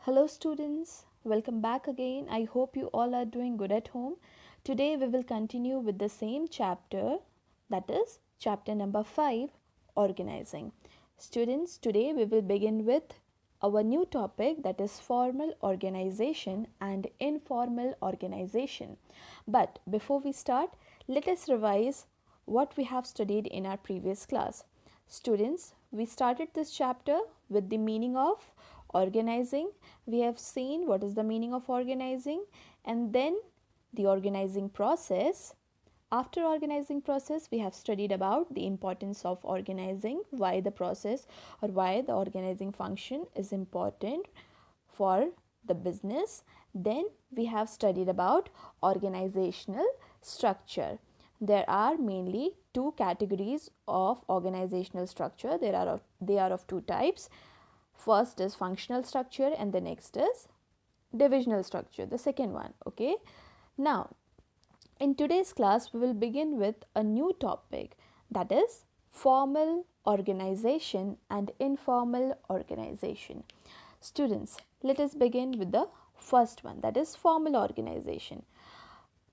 Hello, students. Welcome back again. I hope you all are doing good at home. Today, we will continue with the same chapter, that is, chapter number 5, organizing. Students, today we will begin with our new topic, that is formal organization and informal organization. But before we start, let us revise what we have studied in our previous class. Students, we started this chapter with the meaning of organizing. We have seen what is the meaning of organizing, and then the organizing process. After organizing process, we have studied about the importance of organizing, why the process or why the organizing function is important for the business. Then we have studied about organizational structure. There are mainly two categories of organizational structure. They are of two types. First is functional structure and the next is divisional structure, the second one. Okay, now in today's class we will begin with a new topic, that is formal organization and informal organization. Students, let us begin with the first one, that is formal organization.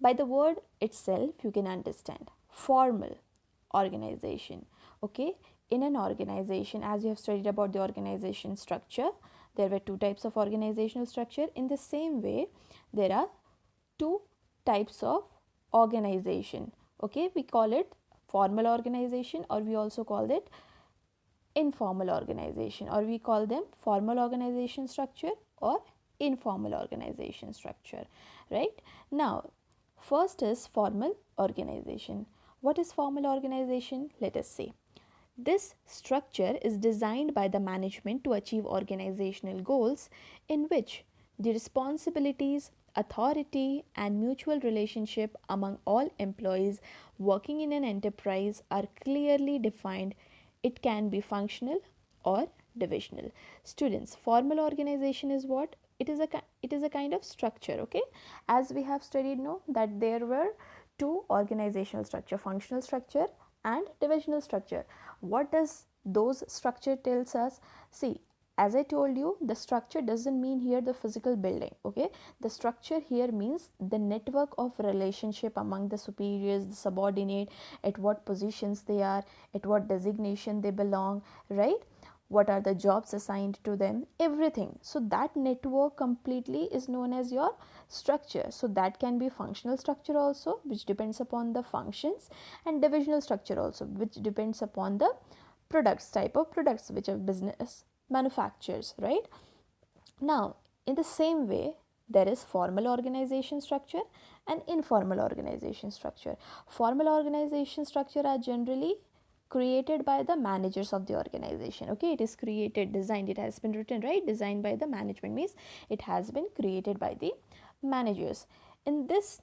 By the word itself you can understand formal organization. Okay, in an organization, as you have studied about the organization structure, there were two types of organizational structure. In the same way, there are two types of organization. Okay, we call it formal organization, or we also call it informal organization, or we call them formal organization structure or informal organization structure. Right now, first is formal organization. What is formal organization? Let us see. This structure is designed by the management to achieve organizational goals in which the responsibilities, authority, and mutual relationship among all employees working in an enterprise are clearly defined. It can be functional or divisional. Students, formal organization is what? It is a kind of structure. Okay, as we have studied, no, that there were two organizational structure, functional structure and divisional structure. What does those structure tells us? See, as I told you, the structure doesn't mean here the physical building. Okay, the structure here means the network of relationship among the superiors, the subordinate, at what positions they are, at what designation they belong, right? What are the jobs assigned to them, everything. So that network completely is known as your structure. So that can be functional structure also, which depends upon the functions, and divisional structure also, which depends upon the products, type of products which a business manufactures, right? Now, in the same way, there is formal organization structure and informal organization structure. Formal organization structure are generally created by the managers of the organization. Okay, it is created, designed, it has been written, right? Designed by the management means it has been created by the managers. In this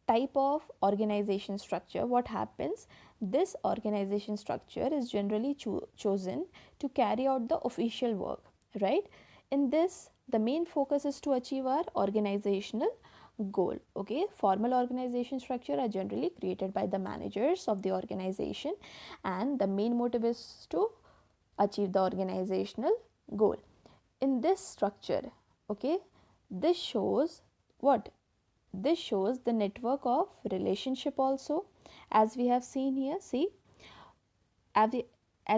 type of organization structure, what happens? This organization structure is generally chosen to carry out the official work, right? In this, the main focus is to achieve our organizational goal. Okay, formal organization structure are generally created by the managers of the organization, and the main motive is to achieve the organizational goal. In this structure, okay, this shows what? This shows the network of relationship also, as we have seen here. See, as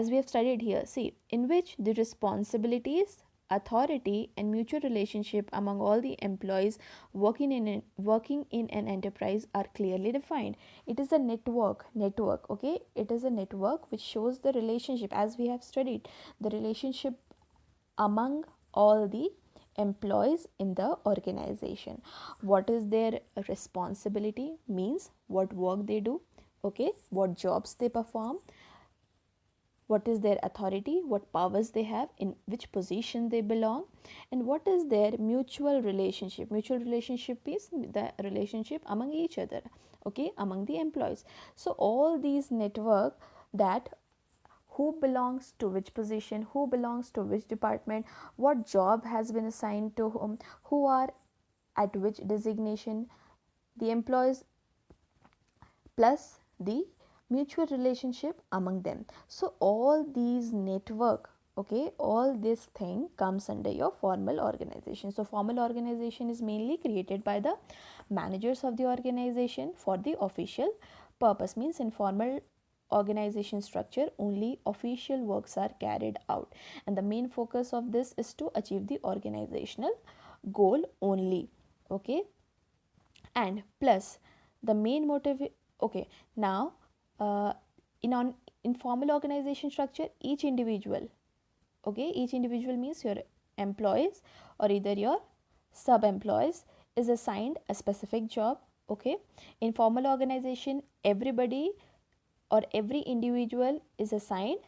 we have studied here, see, in which the responsibilities, authority, and mutual relationship among all the employees working in an enterprise are clearly defined. It is a network. Okay, it is a network which shows the relationship, as we have studied, the relationship among all the employees in the organization. What is their responsibility? Means what work they do. Okay, what jobs they perform, what is their authority, what powers they have, in which position they belong, and what is their mutual relationship. Mutual relationship is the relationship among each other, okay, among the employees. So all these network, that who belongs to which position, who belongs to which department, what job has been assigned to whom, who are at which designation, the employees plus the mutual relationship among them. So all these network, Okay, all this thing comes under your formal organization. So formal organization is mainly created by the managers of the organization for the official purpose. Means in formal organization structure only official works are carried out, and the main focus of this is to achieve the organizational goal only. Okay, and plus the main motive. Okay, now uh, in informal organization structure, each individual, okay, each individual means your employees or either your sub employees, is assigned a specific job. Okay, in formal organization everybody or every individual is assigned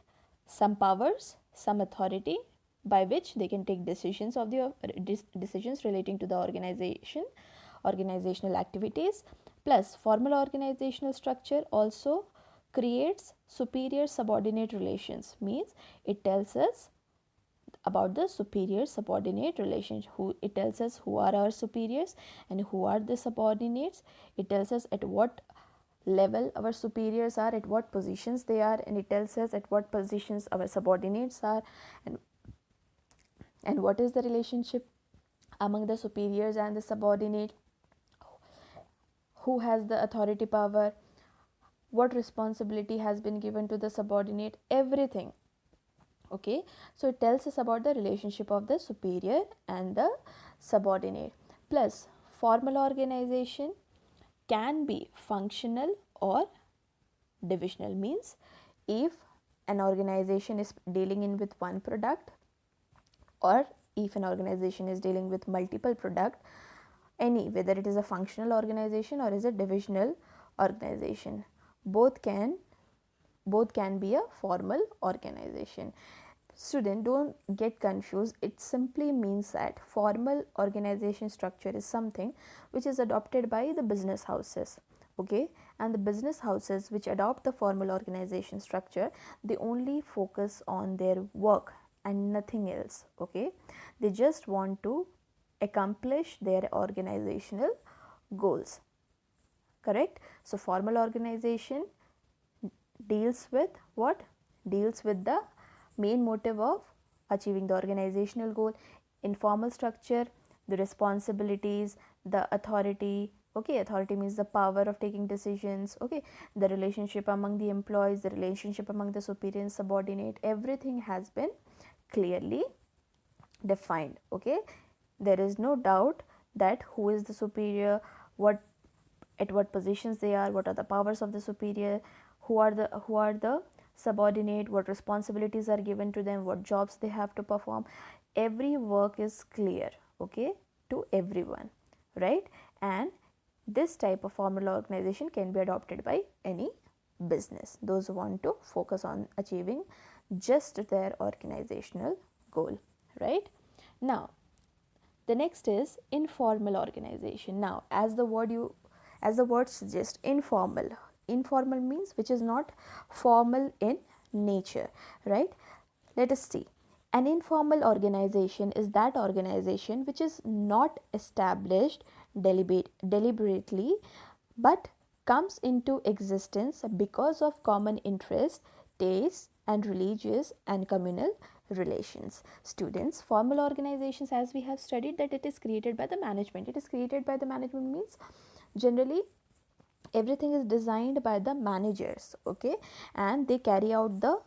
some powers, some authority by which they can take decisions of the decisions relating to the organization, organizational activities. Plus formal organizational structure also creates superior subordinate relations. Means it tells us about the superior subordinate relationship. Who it tells us who are our superiors and who are the subordinates. It tells us at what level our superiors are, at what positions they are, and it tells us at what positions our subordinates are, and what is the relationship among the superiors and the subordinate, who has the authority power, what responsibility has been given to the subordinate, everything. Okay, so it tells us about the relationship of the superior and the subordinate. Plus formal organization can be functional or divisional. Means if an organization is dealing in with one product, or if an organization is dealing with multiple product, any, whether it is a functional organization or is a divisional organization, both can be a formal organization. Student, don't get confused. It simply means that formal organization structure is something which is adopted by the business houses. Okay, and the business houses which adopt the formal organization structure, they only focus on their work and nothing else. Okay, they just want to accomplish their organizational goals. Correct? So formal organization deals with what? Deals with the main motive of achieving the organizational goal. Informal structure, the responsibilities, the authority. Okay, authority means the power of taking decisions. Okay, the relationship among the employees, the relationship among the superior and subordinate, everything has been clearly defined. Okay, there is no doubt that who is the superior, what, at what positions they are, what are the powers of the superior, who are the subordinate, what responsibilities are given to them, what jobs they have to perform. Every work is clear, okay, to everyone, right? And this type of formal organization can be adopted by any business, those who want to focus on achieving just their organizational goal, right? Now the next is informal organization. Now as the word suggests, informal means which is not formal in nature, right? Let us see. An informal organization is that organization which is not established deliberately but comes into existence because of common interest, tastes, and religious and communal relations. Students, formal organizations, as we have studied, that it is created by the management. It is created by the management means generally everything is designed by the managers. Okay, and they carry out the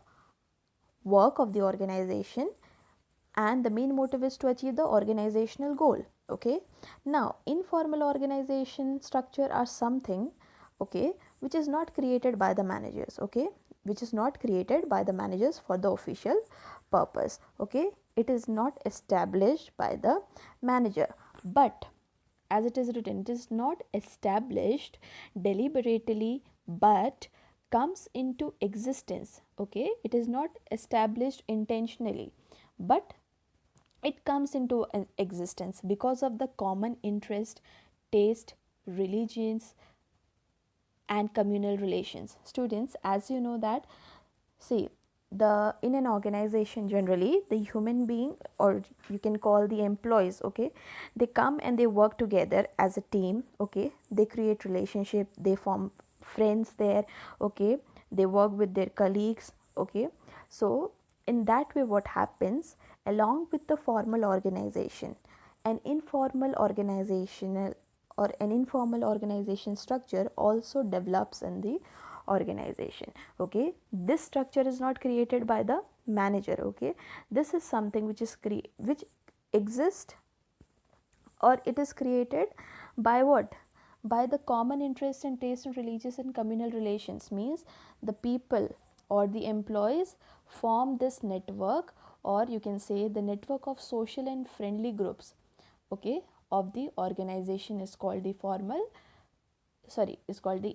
work of the organization, and the main motive is to achieve the organizational goal. Okay, now informal organization structure are something, okay, which is not created by the managers. Okay, which is not created by the managers for the official purpose. Okay, it is not established by the manager, but as it is written, it is not established deliberately but comes into existence. Okay, it is not established intentionally but it comes into existence because of the common interest, taste, religions, and communal relations. Students, as you know that, see, the in an organization generally the human being, or you can call the employees, okay, they come and they work together as a team. Okay, they create relationship, they form friends there. Okay, they work with their colleagues. Okay, so in that way, what happens, along with the formal organization, an informal organizational or an informal organization structure also develops in the organization. Okay, this structure is not created by the manager. Okay, this is something which is which exists, or it is created by what, by the common interest and taste in religious and communal relations. Means the people or the employees form this network, or you can say the network of social and friendly groups, okay, of the organization is called the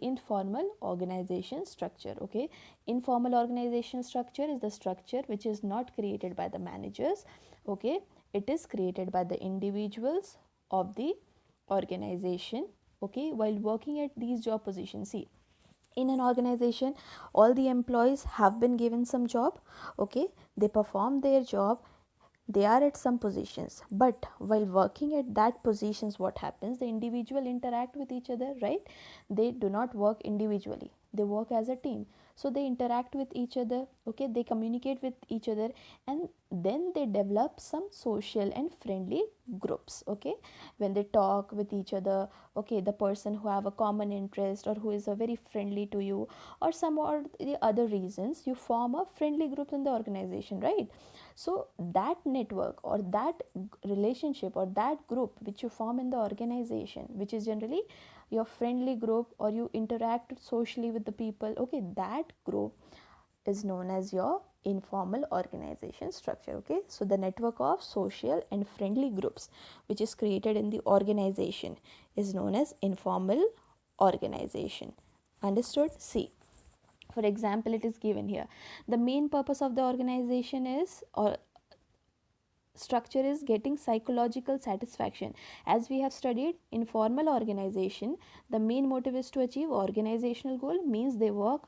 informal organization structure. Okay, informal organization structure is the structure which is not created by the managers. Okay, it is created by the individuals of the organization, okay, while working at these job positions. See, in an organization, all the employees have been given some job. Okay, they perform their job, they are at some positions, but while working at that positions, what happens, the individual interact with each other, right? They do not work individually, they work as a team. So they interact with each other, okay, they communicate with each other, and then they develop some social and friendly groups. Okay, when they talk with each other, okay, the person who have a common interest or who is a very friendly to you, or some or the other reasons, you form a friendly group in the organization, right? So that network or that relationship or that group which you form in the organization, which is generally your friendly group, or you interact socially with the people, okay, that group is known as your informal organization structure. Okay, so the network of social and friendly groups which is created in the organization is known as informal organization. Understood? See, for example, it is given here, the main purpose of the organization is, or structure is, getting psychological satisfaction. As we have studied, in formal organization, the main motive is to achieve organizational goal. Means they work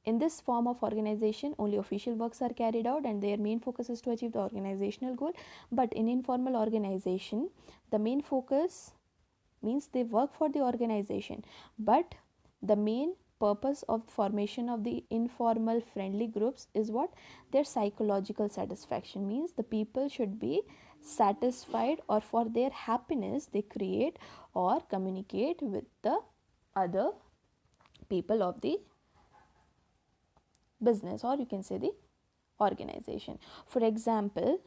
in this form of organization, only official works are carried out and their main focus is to achieve the organizational goal. But in informal organization, the main focus, means they work for the organization, but the main purpose of formation of the informal friendly groups is what, their psychological satisfaction. Means the people should be satisfied, or for their happiness they create or communicate with the other people of the business, or you can say the organization. For example,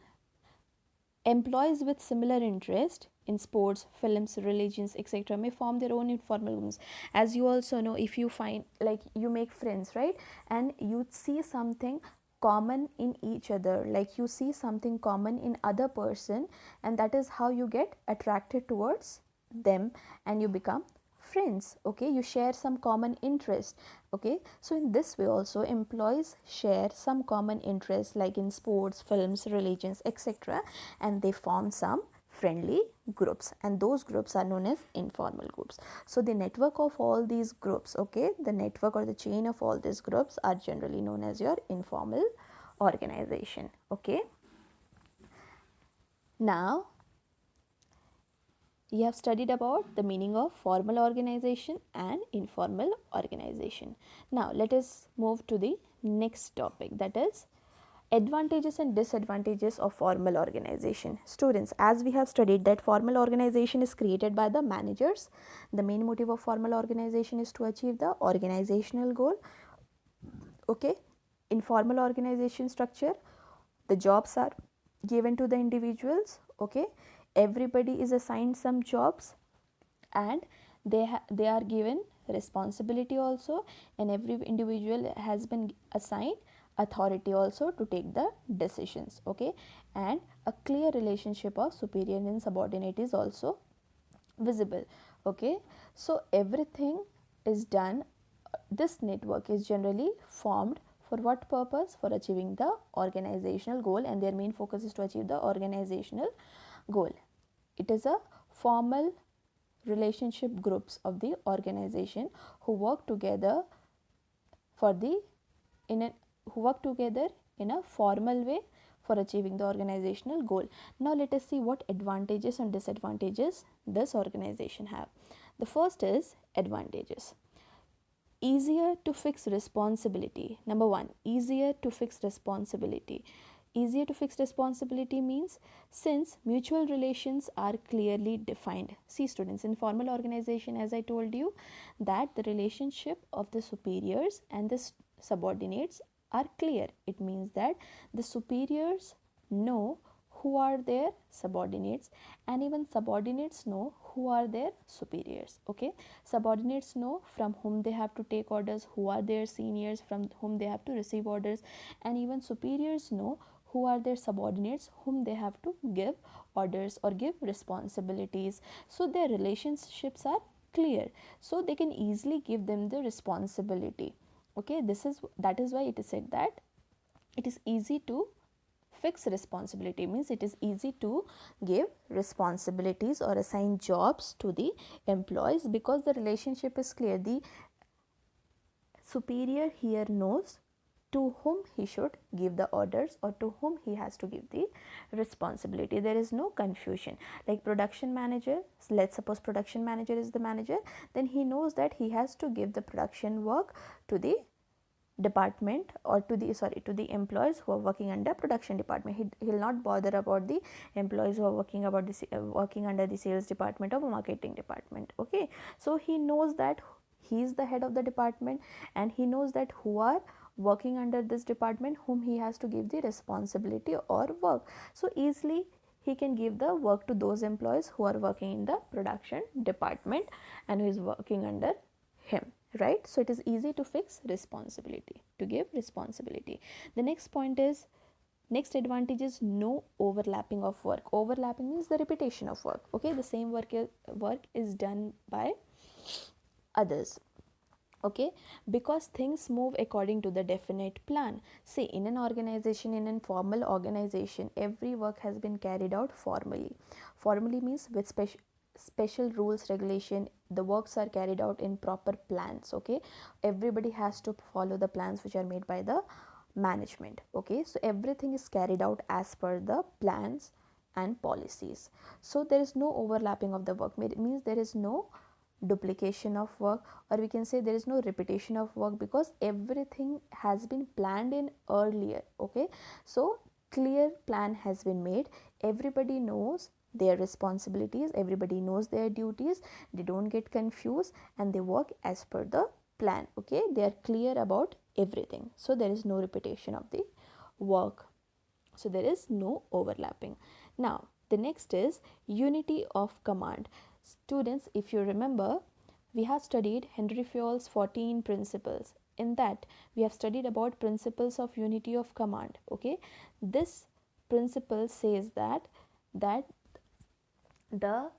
employees with similar interest in sports, films, religions, etc. may form their own informal groups. As you also know, if you find, like, you make friends, right, and you see something common in each other, like you see something common in other person, and that is how you get attracted towards them and you become friends. Okay, you share some common interest. Okay, so in this way also employees share some common interest, like in sports, films, religions, etc., and they form some friendly groups, and those groups are known as informal groups. So the network of all these groups, okay, the network or the chain of all these groups are generally known as your informal organization. Okay, now you have studied about the meaning of formal organization and informal organization. Now let us move to the next topic, that is advantages and disadvantages of formal organization. Students, as we have studied that formal organization is created by the managers, the main motive of formal organization is to achieve the organizational goal. Okay, in formal organization structure, the jobs are given to the individuals. Okay, everybody is assigned some jobs, and they are given responsibility also, and every individual has been assigned authority also to take the decisions. Okay, and a clear relationship of superior and subordinate is also visible. Okay, so everything is done, this network is generally formed for what purpose, for achieving the organizational goal, and their main focus is to achieve the organizational goal. It is a formal relationship groups of the organization who work together for the in a who work together in a formal way for achieving the organizational goal. Now let us see what advantages and disadvantages this organization have. The first is advantages. Easier to fix responsibility. Number one, easier to fix responsibility. Easier to fix responsibility means since mutual relations are clearly defined. See students, in formal organization, as I told you, that the relationship of the superiors and the subordinates are clear. It means that the superiors know who are their subordinates, and even subordinates know who are their superiors. Okay, subordinates know from whom they have to take orders, who are their seniors from whom they have to receive orders, and even superiors know who are their subordinates whom they have to give orders or give responsibilities. So their relationships are clear, so they can easily give them the responsibility. Okay, that is why it is said that it is easy to fix responsibility, means it is easy to give responsibilities or assign jobs to the employees because the relationship is clear. The superior here knows to whom he should give the orders or to whom he has to give the responsibility. There is no confusion. Like production manager, let's suppose production manager is the manager, then he knows that he has to give the production work to the department or to the employees who are working under production department. He will not bother about the employees who are working under the sales department or marketing department. Okay, so he knows that he is the head of the department, and he knows that who are working under this department whom he has to give the responsibility or work. So easily he can give the work to those employees who are working in the production department and who is working under him, right? So it is easy to fix responsibility, to give responsibility. The next advantage is no overlapping of work. Overlapping means the repetition of work. Okay, the same work is done by others. Okay, because things move according to the definite plan. See, in an organization, in a formal organization, every work has been carried out formally. Formally means with special rules, regulation. The works are carried out in proper plans. Okay, everybody has to follow the plans which are made by the management. Okay, so everything is carried out as per the plans and policies. So there is no overlapping of the work. It means there is no duplication of work, or we can say there is no repetition of work, because everything has been planned in earlier. Okay, so clear plan has been made. Everybody knows their responsibilities, everybody knows their duties, they don't get confused, and they work as per the plan. Okay, they are clear about everything, so there is no repetition of the work, so there is no overlapping. Now the next is unity of command. Students, if you remember, we have studied Henry Fayol's 14 principles. In that we have studied about principles of unity of command. Okay, this principle says that the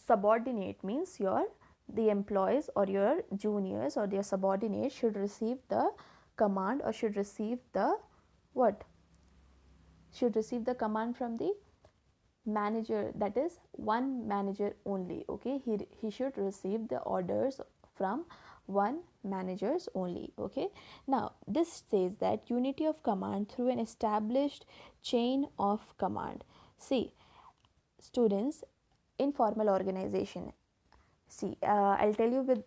subordinate means the employees or your juniors or their subordinates should receive the command, or should receive the what, should receive the command from the manager, that is one manager only. Okay, he should receive the orders from one managers only. Okay, now this says that unity of command through an established chain of command. See students, in formal organization, see I'll tell you with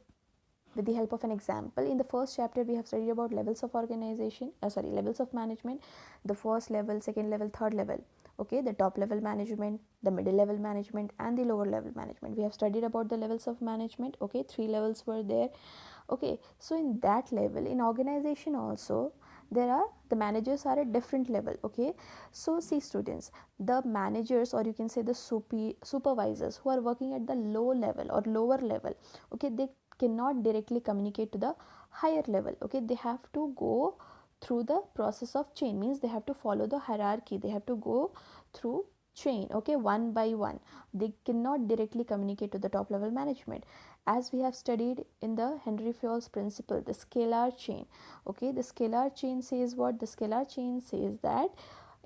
the help of an example. In the first chapter we have studied about levels of organization, levels of management, the first level, second level, third level. Okay, the top level management, the middle level management, and the lower level management. We have studied about the levels of management. Okay, 3 levels were there. Okay, so in that level, in organization also, the managers are at different level. Okay, so see students, the managers, or you can say the supervisors who are working at the low level or lower level, okay, they cannot directly communicate to the higher level. Okay, they have to go through the process of chain, means they have to follow the hierarchy, they have to go through chain. Okay, one by one, they cannot directly communicate to the top level management, as we have studied in the Henry Fayol's principle, the scalar chain. Okay, the scalar chain says what? The scalar chain says that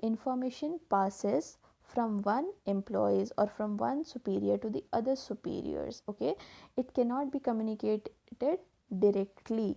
information passes from one employees or from one superior to the other superiors. Okay, it cannot be communicated directly.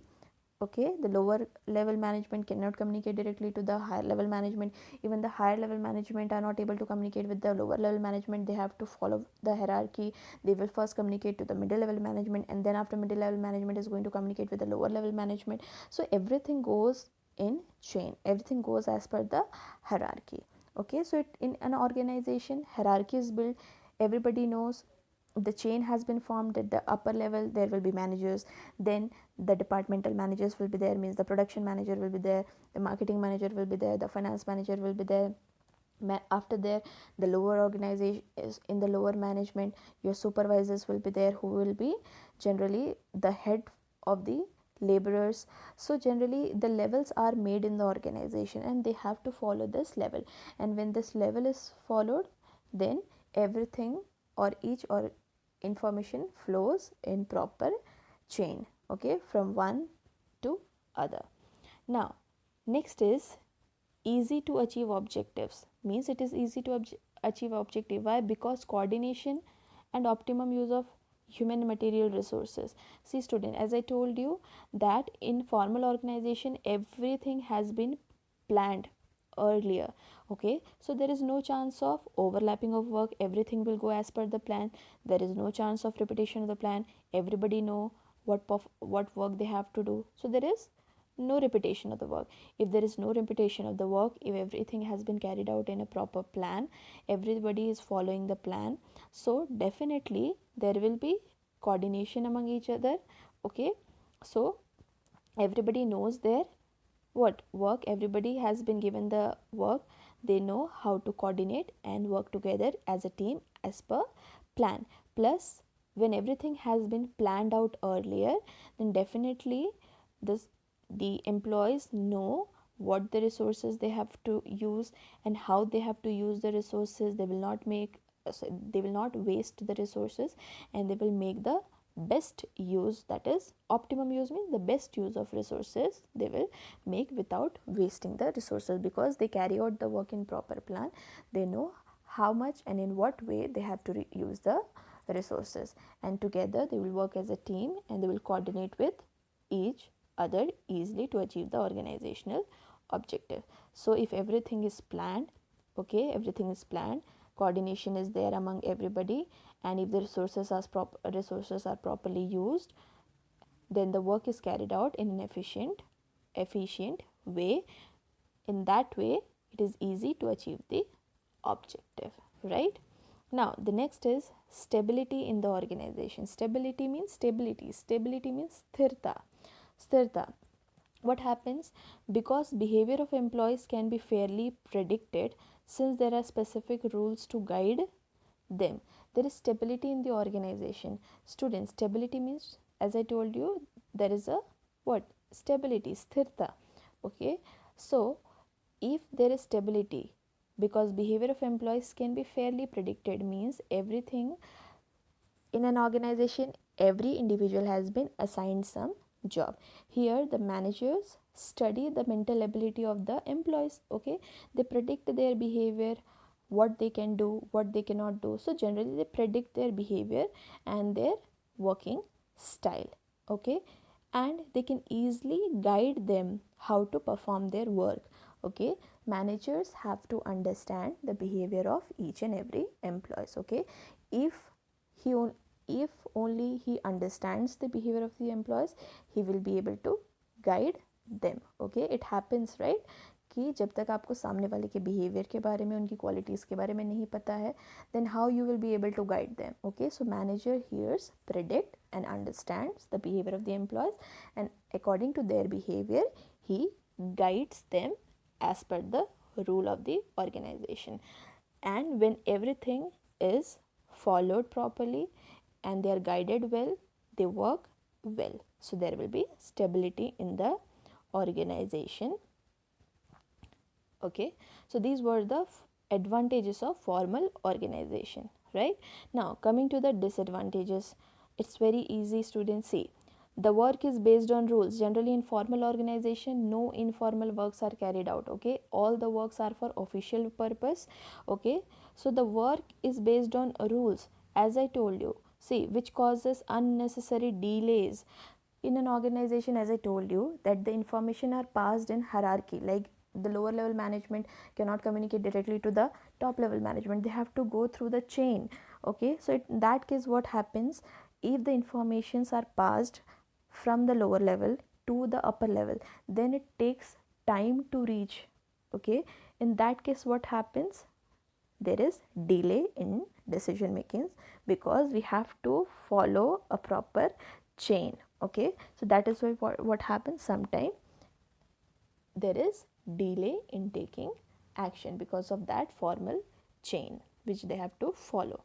Okay, the lower level management cannot communicate directly to the higher level management. Even the higher level management are not able to communicate with the lower level management. They have to follow the hierarchy. They will first communicate to the middle level management, and then after middle level management is going to communicate with the lower level management. So everything goes in chain, everything goes as per the hierarchy. Okay, so in an organization, hierarchy is built. Everybody knows the chain has been formed. At the upper level there will be managers, then the departmental managers will be there, means the production manager will be there, the marketing manager will be there, the finance manager will be there. After there, the lower organization is in the lower management, your supervisors will be there, who will be generally the head of the laborers. So generally the levels are made in the organization, and they have to follow this level. And when this level is followed, then everything or each or information flows in proper chain, okay, from one to other. Now next is easy to achieve objectives, means it is easy to achieve objective. Why? Because coordination and optimum use of human material resources. See student, as I told you that in formal organization everything has been planned earlier. Okay, so there is no chance of overlapping of work, everything will go as per the plan. There is no chance of repetition of the plan. Everybody know what work they have to do, so there is no repetition of the work. If there is no repetition of the work, if everything has been carried out in a proper plan, everybody is following the plan, so definitely there will be coordination among each other. Okay, so everybody knows their what work, everybody has been given the work, they know how to coordinate and work together as a team as per plan. Plus when everything has been planned out earlier, then definitely this the employees know what the resources they have to use and how they have to use the resources. They will not make, they will not waste the resources, and they will make the best use, that is optimum use, means the best use of resources they will make without wasting the resources, because they carry out the work in proper plan. They know how much and in what way they have to use the resources, and together they will work as a team, and they will coordinate with each other easily to achieve the organizational objective. So if everything is planned, okay, everything is planned, coordination is there among everybody, and if the resources are properly used, then the work is carried out in an efficient way. In that way it is easy to achieve the objective, right? Now the next is stability in the organization. Stability means stability means sthirta. What happens? Because behavior of employees can be fairly predicted, since there are specific rules to guide them, there is stability in the organization. Students, stability means, as I told you, there is a what? Stability, sthirta. Okay, so if there is stability, because behavior of employees can be fairly predicted, means everything in an organization, every individual has been assigned some job. Here the managers study the mental ability of the employees. Okay, they predict their behavior, what they can do, what they cannot do. So generally they predict their behavior and their working style. Okay, and they can easily guide them how to perform their work. Okay, managers have to understand the behavior of each and every employees. Okay, if he if only he understands the behavior of the employees, he will be able to guide them. Okay, it happens, right, कि जब तक आपको सामने वाले के behaviour के बारे में, उनकी क्वालिटीज़ के बारे में नहीं पता है, then how you will be able to guide them. Okay, so manager hears, predict and understands the behavior of the employees, and according to their behavior he guides them as per the rule of the organization. And when everything is followed properly and they are guided well, they work well, so there will be stability in the organization. Okay, so these were the advantages of formal organization, right? Now coming to the disadvantages, it's very easy, students. See, the work is based on rules. Generally in formal organization, no informal works are carried out. Okay, all the works are for official purpose. Okay, so the work is based on rules, as I told you. See, which causes unnecessary delays. in an organization, as I told you, that the information are passed in hierarchy, like the lower level management cannot communicate directly to the top level management, they have to go through the chain. Okay, so in that case what happens, if the informations are passed from the lower level to the upper level, then it takes time to reach. Okay, in that case what happens, there is delay in decision making, because we have to follow a proper chain. Okay, so that is why what happens, sometimes there is delay in taking action because of that formal chain which they have to follow.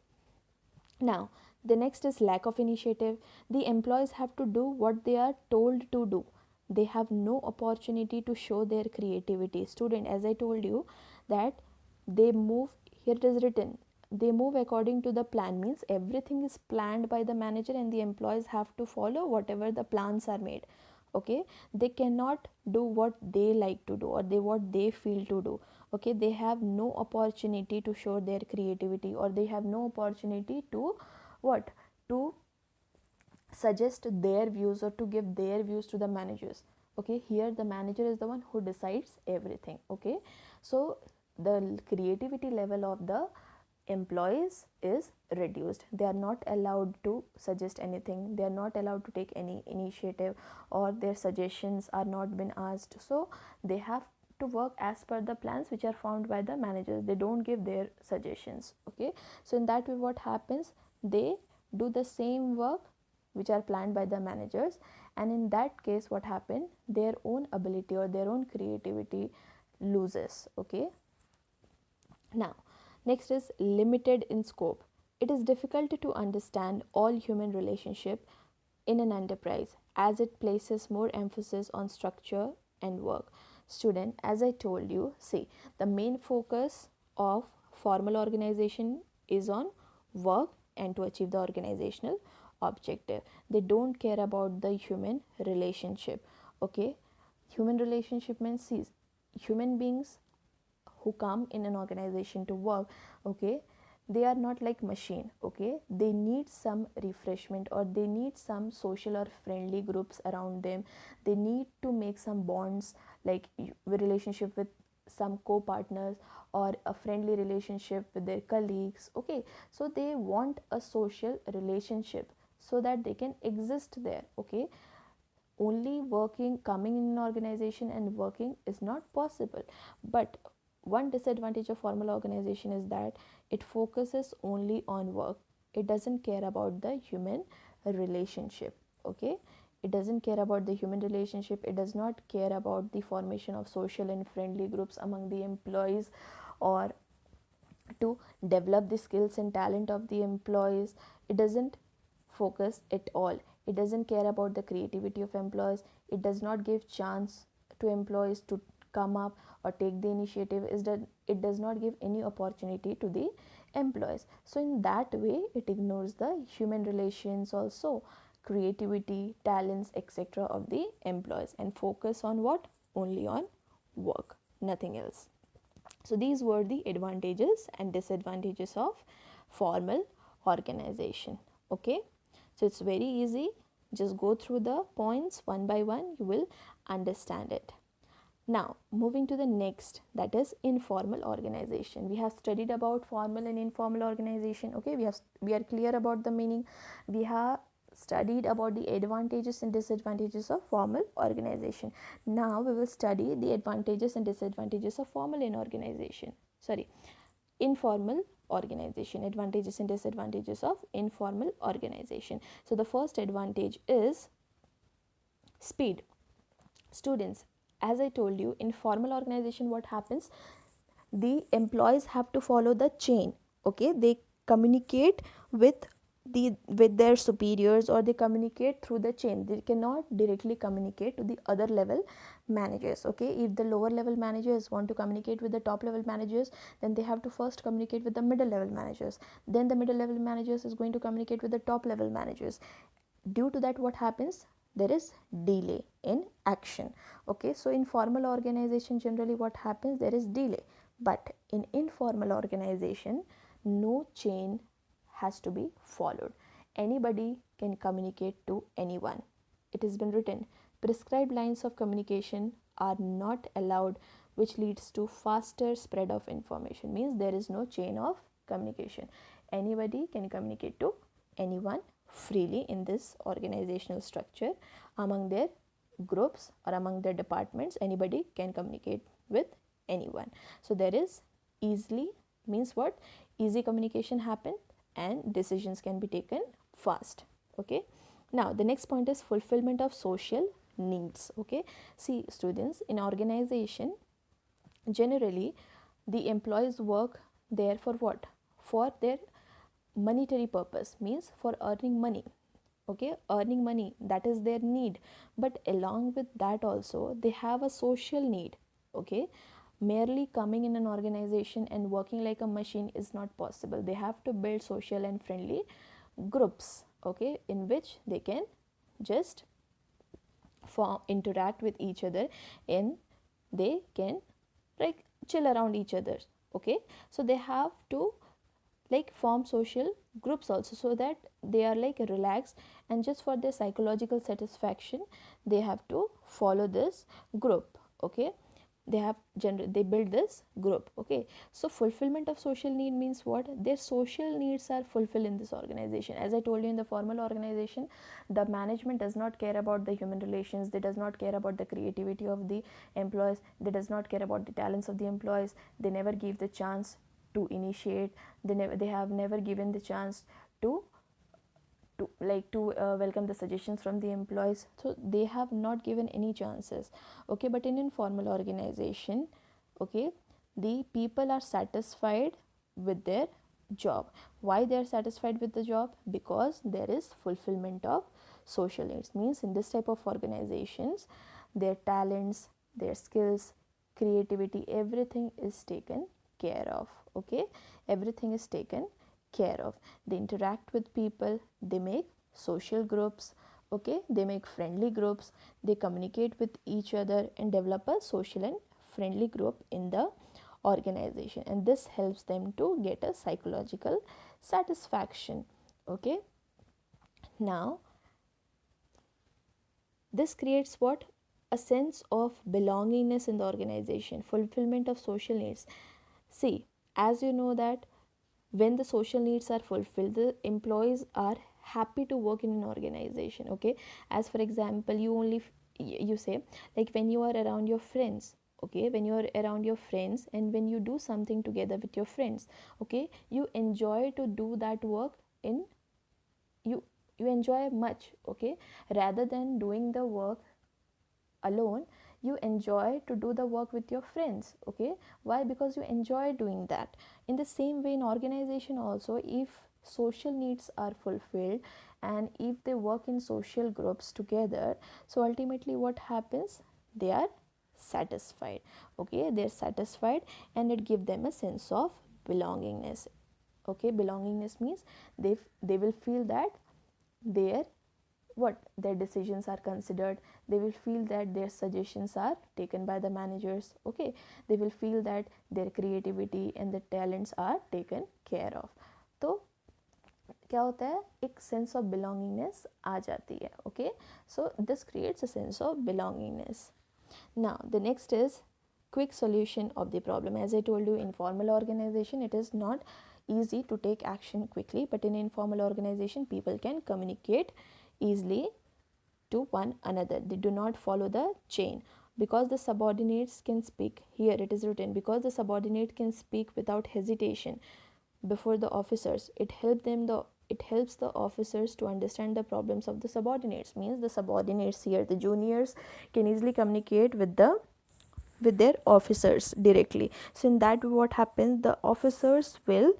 Now, the next is lack of initiative. The employees have to do what they are told to do. They have no opportunity to show their creativity. Student, as I told you, that they move, here it is written, they move according to the plan, means everything is planned by the manager and the employees have to follow whatever the plans are made. Okay, they cannot do what they like to do, or what they feel to do. Okay, they have no opportunity to show their creativity, or they have no opportunity to what, to suggest their views or to give their views to the managers. Okay, here the manager is the one who decides everything. Okay, so the creativity level of the employees is reduced. They are not allowed to suggest anything, they are not allowed to take any initiative, or their suggestions are not been asked. So they have to work as per the plans which are found by the managers, they don't give their suggestions. Okay, so in that way what happens, they do the same work which are planned by the managers, and in that case what happen, their own ability or their own creativity loses. Okay, now next is limited in scope. It is difficult to understand all human relationship in an enterprise, as it places more emphasis on structure and work. Student, as I told you, see, the main focus of formal organization is on work and to achieve the organizational objective. They don't care about the human relationship. Okay, human relationship means, see, human beings who come in an organization to work, okay, they are not like machine. Okay, they need some refreshment, or they need some social or friendly groups around them. They need to make some bonds, like relationship with some co-partners, or a friendly relationship with their colleagues. Okay, so they want a social relationship so that they can exist there. Okay, only working, coming in an organization and working is not possible. But one disadvantage of formal organization is that it focuses only on work, it doesn't care about the human relationship. Okay, it doesn't care about the human relationship, it does not care about the formation of social and friendly groups among the employees, or to develop the skills and talent of the employees. It doesn't focus at all. It doesn't care about the creativity of employees. It does not give chance to employees to come up or take the initiative. Is that it does not give any opportunity to the employees. So in that way it ignores the human relations also, creativity, talents, etc. of the employees, and focus on what, only on work, nothing else. So these were the advantages and disadvantages of formal organization. Okay, so it's very easy, just go through the points one by one, you will understand it. Now moving to the next, that is informal organization. We have studied about formal and informal organization. Okay, we are clear about the meaning. We have studied about the advantages and disadvantages of formal organization. Now we will study the advantages and disadvantages of formal in organization, sorry, informal organization. Advantages and disadvantages of informal organization. So the first advantage is speed. Students, as I told you, in formal organization what happens, the employees have to follow the chain. Okay, they communicate with with their superiors, or they communicate through the chain. They cannot directly communicate to the other level managers. Okay, if the lower level managers want to communicate with the top level managers, then they have to first communicate with the middle level managers, then the middle level managers is going to communicate with the top level managers. Due to that what happens, there is delay in action. Okay, so in formal organization generally what happens, there is delay, but in informal organization no chain has to be followed. Anybody can communicate to anyone. it has been written, prescribed lines of communication are not allowed, which leads to faster spread of information. Means there is no chain of communication. Anybody can communicate to anyone freely in this organizational structure. Among their groups or among their departments, anybody can communicate with anyone. So there is easily, means what, easy communication happen and decisions can be taken fast. Okay, now the next point is fulfillment of social needs. Okay, see students, in organization generally the employees work there for what, for their monetary purpose, means for earning money. Okay, earning money, that is their need, but along with that also they have a social need. Okay, merely coming in an organization and working like a machine is not possible. They have to build social and friendly groups, okay, in which they can just interact with each other and they can like chill around each other. Okay, so they have to like form social groups also, so that they are like relaxed, and just for their psychological satisfaction they have to follow this group. Okay, they build this group. Okay, so fulfillment of social need means what, their social needs are fulfilled in this organization. As I told you, in the formal organization the management does not care about the human relations, they does not care about the creativity of the employees, they does not care about the talents of the employees, they never give the chance to initiate, they have never given the chance to welcome the suggestions from the employees, so they have not given any chances. Okay, but in informal organization, okay, the people are satisfied with their job. Why they are satisfied with the job? Because there is fulfillment of social needs. Means in this type of organizations their talents, their skills, creativity, everything is taken care of. Okay, everything is taken care of. They interact with people, they make social groups. Okay, they make friendly groups, they communicate with each other and develop a social and friendly group in the organization, and this helps them to get a psychological satisfaction. Okay, now this creates what, a sense of belongingness in the organization, fulfillment of social needs. See, as you know that when the social needs are fulfilled, the employees are happy to work in an organization. Okay, as for example, you say like when you are around your friends. Okay, when you are around your friends and when you do something together with your friends, okay, you enjoy to do that work in, you you enjoy much. Okay, rather than doing the work alone, you enjoy to do the work with your friends. Okay, why? Because you enjoy doing that. In the same way, in organization also, if social needs are fulfilled and if they work in social groups together, so ultimately what happens, they are satisfied. Okay, they're satisfied and it gives them a sense of belongingness. Okay, belongingness means they will feel that their what, their decisions are considered, they will feel that their suggestions are taken by the managers. Okay, they will feel that their creativity and the talents are taken care of. तो क्या होता है, एक sense of belongingness आ जाती है. Okay, so this creates a sense of belongingness. Now the next is quick solution of the problem. As I told you, in formal organization it is not easy to take action quickly, but in informal organization people can communicate easily to one another. They do not follow the chain. Because the subordinates can speak, here it is written, because the subordinate can speak without hesitation before the officers, it helps the officers to understand the problems of the subordinates. Means the subordinates here, the juniors, can easily communicate with their officers directly. So in that way what happens, the officers will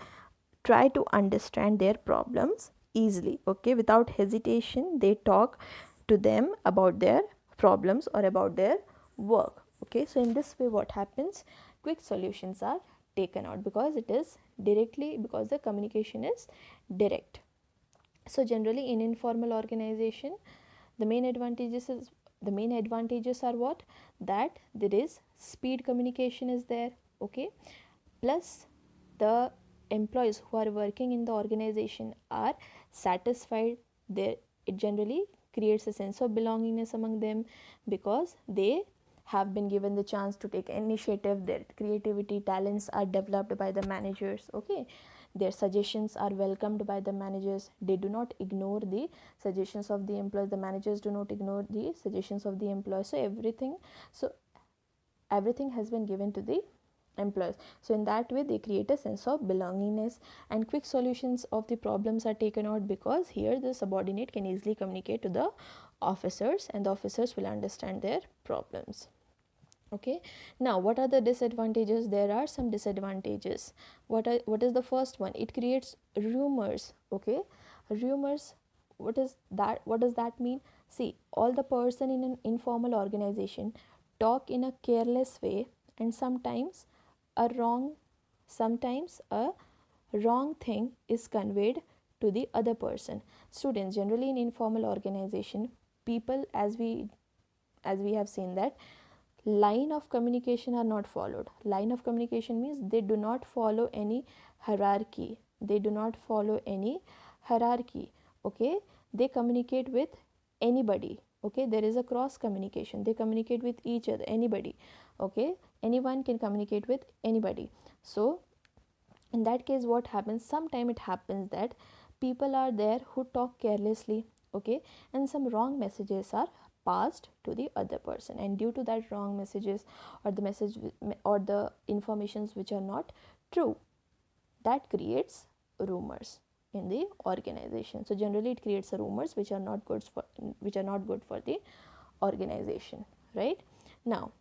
try to understand their problems easily. Okay, without hesitation they talk to them about their problems or about their work. Okay, so in this way what happens, quick solutions are taken out because it is directly, because the communication is direct. So generally in informal organization the main advantages are what, that there is speed communication is there. Okay, plus the employees who are working in the organization are satisfied there. It generally creates a sense of belongingness among them, because they have been given the chance to take initiative. Their creativity, talents are developed by the managers. Okay, their suggestions are welcomed by the managers. They do not ignore the suggestions of the employees. The managers do not ignore the suggestions of the employees. So everything has been given to the employees. So in that way they create a sense of belongingness, and quick solutions of the problems are taken out, because here the subordinate can easily communicate to the officers, and the officers will understand their problems. Okay, now what are the disadvantages? There are some disadvantages. What is the first one? It creates rumors. Okay, rumors, what does that mean? See, all the person in an informal organization talk in a careless way, and a wrong sometimes a wrong thing is conveyed to the other person. Students, generally in informal organization, people, as we have seen that line of communication are not followed. Line of communication means they do not follow any hierarchy. They do not follow any hierarchy. Okay, they communicate with anybody. Okay, there is a cross communication. They communicate with each other, anybody. Okay, anyone can communicate with anybody. So in that case, what happens? Sometime it happens that people are there who talk carelessly. Okay, and some wrong messages are passed to the other person, and due to that wrong messages, or the message or the informations which are not true, that creates rumors in the organization. So generally it creates rumors which are not good for the organization, right? Now,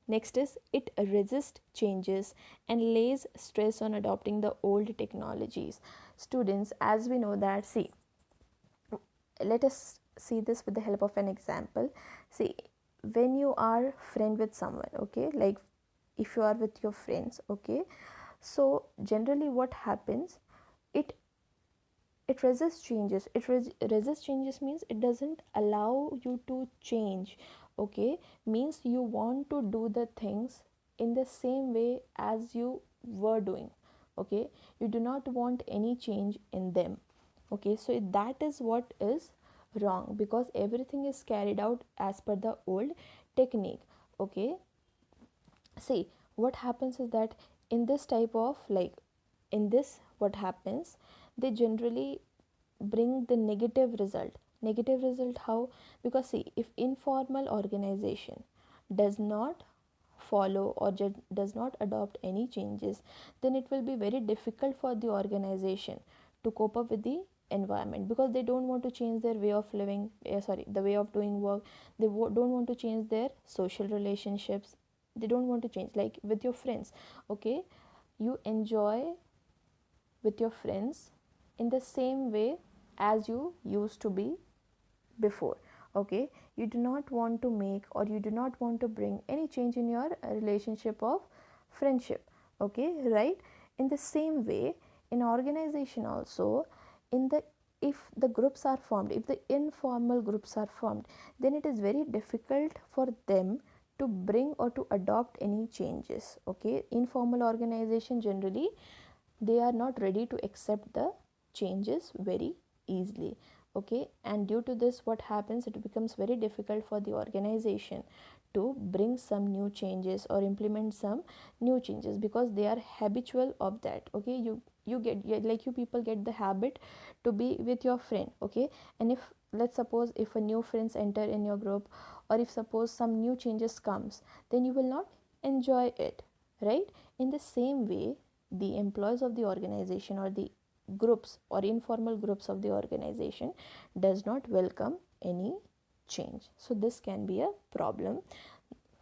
next is it resists changes and lays stress on adopting the old technologies. Students, as we know that, see, let us see this with the help of an example. See, when you are friend with someone, okay, like if you are with your friends, okay, so generally what happens, it it resists changes. Resists changes means it doesn't allow you to change. Okay, means you want to do the things in the same way as you were doing. Okay, you do not want any change in them. Okay, so that is what is wrong, because everything is carried out as per the old technique. Okay, see, what happens is that in this type of, like, in this, what happens, they generally bring the negative result. How? Because see, if informal organization does not follow or does not adopt any changes, then it will be very difficult for the organization to cope up with the environment, because they don't want to change their way of living, the way of doing work. They don't want to change their social relationships. They don't want to change, like with your friends. Okay, you enjoy with your friends in the same way as you used to be before. Okay, you do not want to make, or you do not want to bring any change in your relationship of friendship. Okay, right? In the same way, in organization also, in the if the groups are formed, if the informal groups are formed, then it is very difficult for them to bring or to adopt any changes. Okay, informal organization generally, they are not ready to accept the changes very easily. Okay, and due to this, what happens, it becomes very difficult for the organization to bring some new changes or implement some new changes, because they are habitual of that. Okay, you get, like, you people get the habit to be with your friend. Okay, and if, let's suppose, if a new friends enter in your group, or if suppose some new changes comes, then you will not enjoy it, right? In the same way, the employees of the organization, or the groups or informal groups of the organization, does not welcome any change. So this can be a problem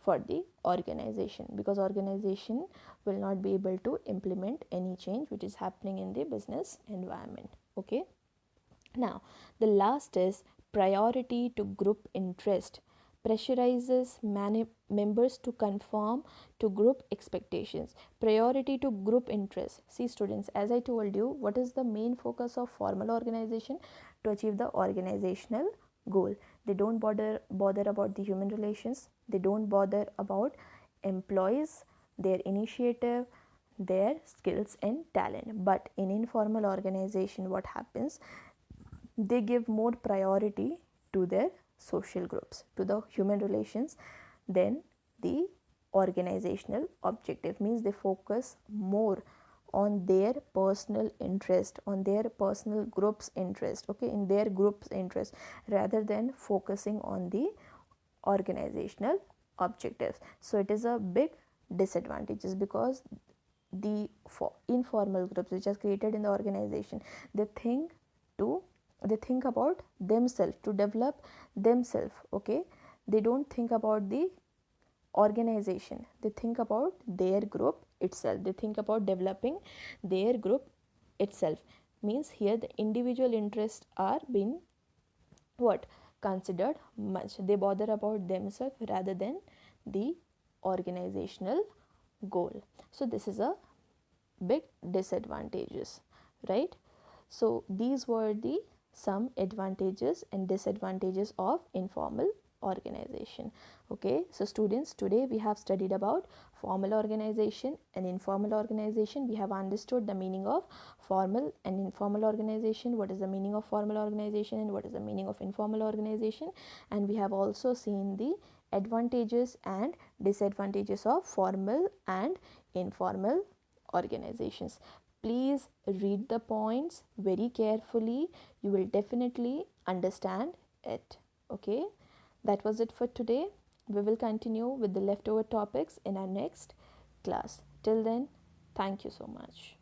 for the organization, because organization will not be able to implement any change which is happening in the business environment. Okay, now the last is priority to group interest pressurizes members to conform to group expectations. Priority to group interest. See, students, as I told you, what is the main focus of formal organization? To achieve the organizational goal. They don't bother about the human relations. They don't bother about employees, their initiative, their skills and talent. But in informal organization, what happens, they give more priority to their social groups, to the human relations, then the organizational objective means they focus more on their personal interest, on their personal group's interest, okay, in their group's interest, rather than focusing on the organizational objectives. So it is a big disadvantages, because the informal groups which are created in the organization, they think to they think about themselves, to develop themselves, okay, they don't think about the organization, they think about their group itself, they think about developing their group itself. Means here the individual interests are being what considered much, they bother about themselves rather than the organizational goal. So this is a big disadvantages, right? So these were the some advantages and disadvantages of informal organization. Okay, so students, today we have studied about formal organization and informal organization. We have understood the meaning of formal and informal organization, what is the meaning of formal organization and what is the meaning of informal organization, and we have also seen the advantages and disadvantages of formal and informal organizations. Please read the points very carefully, you will definitely understand it. Okay, that was it for today. We will continue with the leftover topics in our next class. Till then, thank you so much.